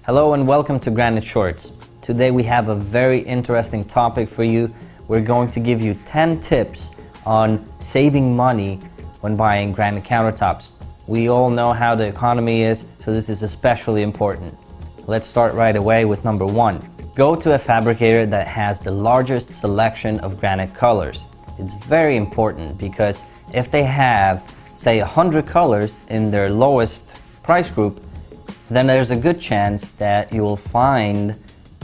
Hello and welcome to Granite Shorts. Today we have a very interesting topic for you. We're going to give you 10 tips on saving money when buying granite countertops. We all know how the economy is, so this is especially important. Let's start right away with number 1. Go to a fabricator that has the largest selection of granite colors. It's very important because if they have, say, 100 colors in their lowest price group, then there's a good chance that you will find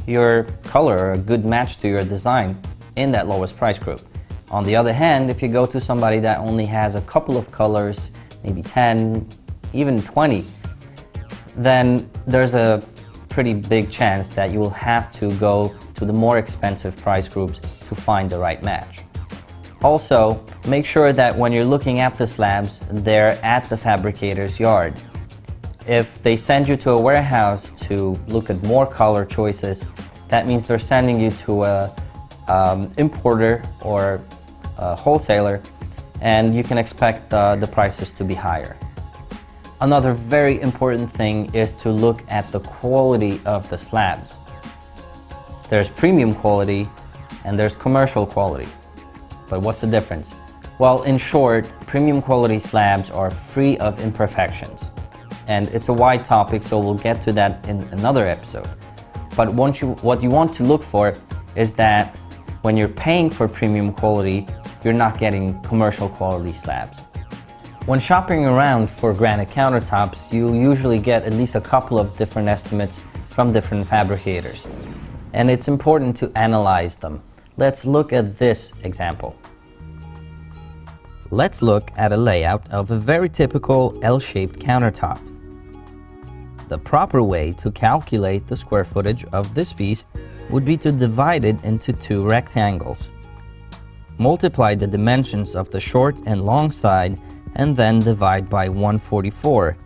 your color or a good match to your design in that lowest price group. On the other hand, if you go to somebody that only has a couple of colors, maybe 10, even 20, then there's a pretty big chance that you will have to go to the more expensive price groups to find the right match. Also, make sure that when you're looking at the slabs, they're at the fabricator's yard. If they send you to a warehouse to look at more color choices, that means they're sending you to a importer or a wholesaler, and you can expect the prices to be higher. Another very important thing is to look at the quality of the slabs. There's premium quality and there's commercial quality. But what's the difference? Well, in short, premium quality slabs are free of imperfections. And it's a wide topic, so we'll get to that in another episode. But what you want to look for is that when you're paying for premium quality, you're not getting commercial quality slabs. When shopping around for granite countertops, you'll usually get at least a couple of different estimates from different fabricators. And it's important to analyze them. Let's look at this example. Let's look at a layout of a very typical L-shaped countertop. The proper way to calculate the square footage of this piece would be to divide it into two rectangles. Multiply the dimensions of the short and long side and then divide by 144.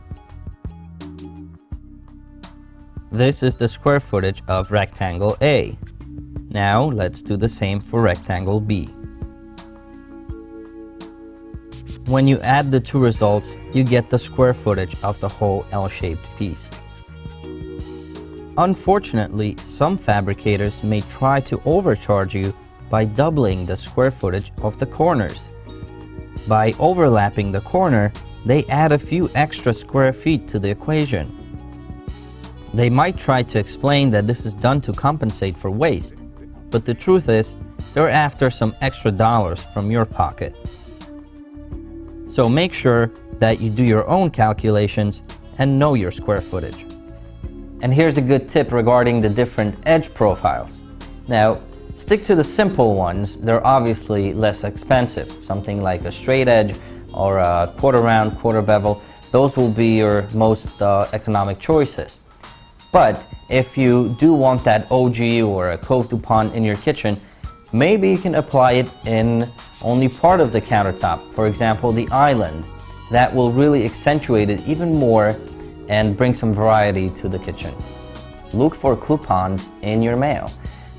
This is the square footage of rectangle A. Now let's do the same for rectangle B. When you add the two results, you get the square footage of the whole L-shaped piece. Unfortunately, some fabricators may try to overcharge you by doubling the square footage of the corners. By overlapping the corner, they add a few extra square feet to the equation. They might try to explain that this is done to compensate for waste, but the truth is, they're after some extra dollars from your pocket. So make sure that you do your own calculations and know your square footage. And here's a good tip regarding the different edge profiles. Now, stick to the simple ones. They're obviously less expensive. Something like a straight edge or a quarter round, quarter bevel. Those will be your most economic choices. But if you do want that OG or a Cove du Pont in your kitchen, maybe you can apply it in only part of the countertop. For example, the island. That will really accentuate it even more and bring some variety to the kitchen. Look for coupons in your mail.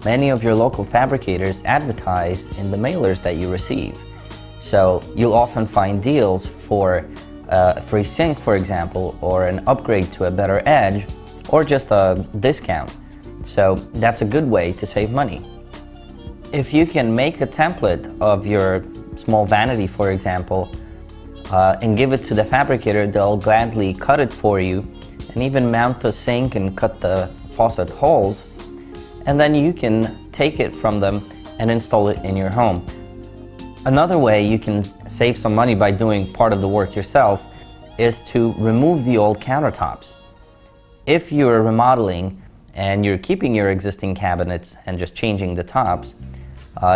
Many of your local fabricators advertise in the mailers that you receive. So you'll often find deals for a free sink, for example, or an upgrade to a better edge, or just a discount. So that's a good way to save money. If you can make a template of your small vanity, for example, and give it to the fabricator, they'll gladly cut it for you and even mount the sink and cut the faucet holes, and then you can take it from them and install it in your home. Another way you can save some money by doing part of the work yourself is to remove the old countertops. If you're remodeling and you're keeping your existing cabinets and just changing the tops,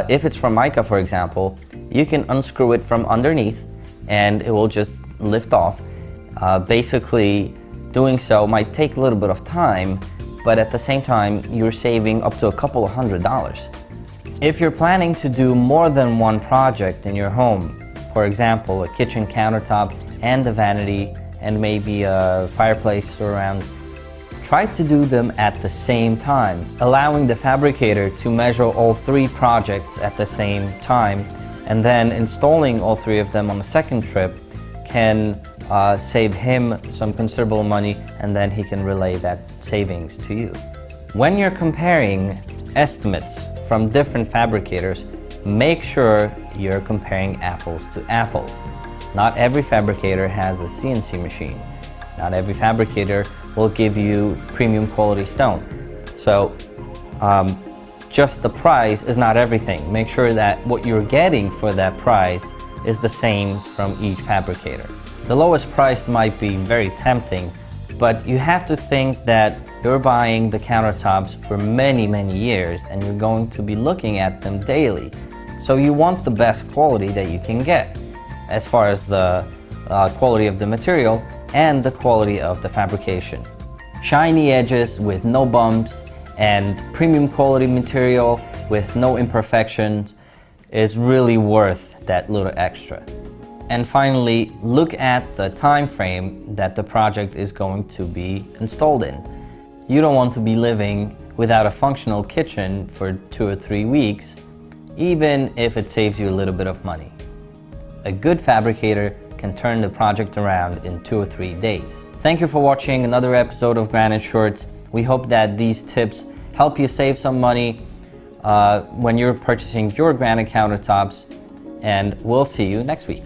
if it's from mica, for example, you can unscrew it from underneath and it will just lift off. Basically, doing so might take a little bit of time, but at the same time, you're saving up to a couple of $100s. If you're planning to do more than one project in your home, for example, a kitchen countertop and a vanity and maybe a fireplace around, try to do them at the same time, allowing the fabricator to measure all three projects at the same time, and then installing all three of them on the second trip can save him some considerable money, and then he can relay that savings to you. When you're comparing estimates from different fabricators, make sure you're comparing apples to apples. Not every fabricator has a CNC machine. Not every fabricator will give you premium quality stone. So just the price is not everything. Make sure that what you're getting for that price is the same from each fabricator. The lowest price might be very tempting, but you have to think that you're buying the countertops for many, many years, and you're going to be looking at them daily. So you want the best quality that you can get, as far as the quality of the material and the quality of the fabrication. Shiny edges with no bumps and premium quality material with no imperfections is really worth that little extra. And finally, look at the time frame that the project is going to be installed in. You don't want to be living without a functional kitchen for 2 or 3 weeks, even if it saves you a little bit of money. A good fabricator can turn the project around in 2 or 3 days. Thank you for watching another episode of Granite Shorts. We hope that these tips help you save some money when you're purchasing your granite countertops, and we'll see you next week.